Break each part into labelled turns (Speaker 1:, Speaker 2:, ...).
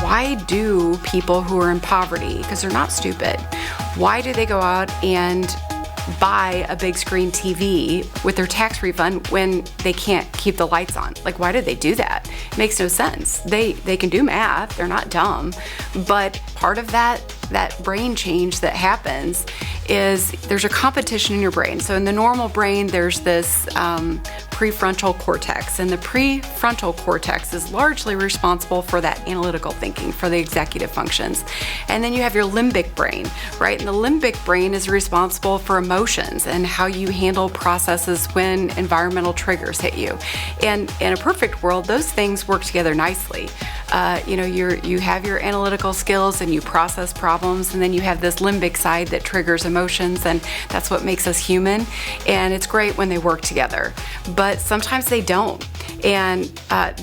Speaker 1: why do people who are in poverty, because they're not stupid, why do they go out and buy a big screen TV with their tax refund when they can't keep the lights on? Like, why do they do that? It makes no sense. They can do math, they're not dumb, but part of that brain change that happens is there's a competition in your brain. So in the normal brain, there's this prefrontal cortex, and the prefrontal cortex is largely responsible for that analytical thinking, for the executive functions. And then you have your limbic brain, right? And the limbic brain is responsible for emotions and how you handle processes when environmental triggers hit you. And in a perfect world, those things work together nicely. You have your analytical skills and you process problems, and then you have this limbic side that triggers emotions, and that's what makes us human. And it's great when they work together, but sometimes they don't. And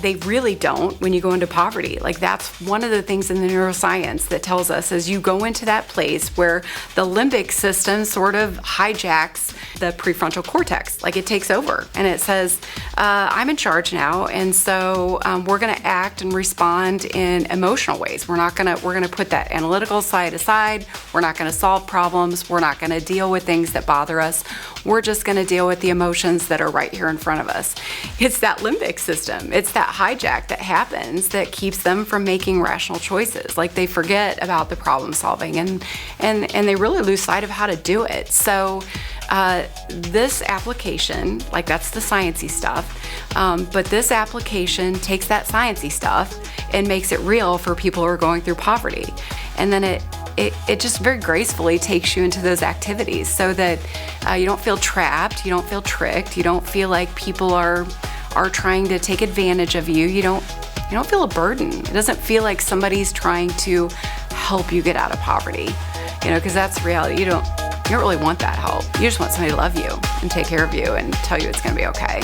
Speaker 1: they really don't when you go into poverty. Like, that's one of the things in the neuroscience that tells us is you go into that place where the limbic system sort of hijacks the prefrontal cortex. Like, it takes over and it says, I'm in charge now, and so we're going to act and respond in emotional ways. We're going to put that analytical side aside. We're not going to solve problems. We're not going to deal with things that bother us. We're just going to deal with the emotions that are right here in front of us. It's that limbic system. It's that hijack that happens that keeps them from making rational choices. Like, they forget about the problem solving and they really lose sight of how to do it. So this application, like, that's the sciencey stuff, but this application takes that sciencey stuff and makes it real for people who are going through poverty. And then it just very gracefully takes you into those activities so that you don't feel trapped, you don't feel tricked, you don't feel like people are trying to take advantage of you. You don't feel a burden. It doesn't feel like somebody's trying to help you get out of poverty, because that's reality. You don't really want that help. You just want somebody to love you and take care of you and tell you it's going to be okay.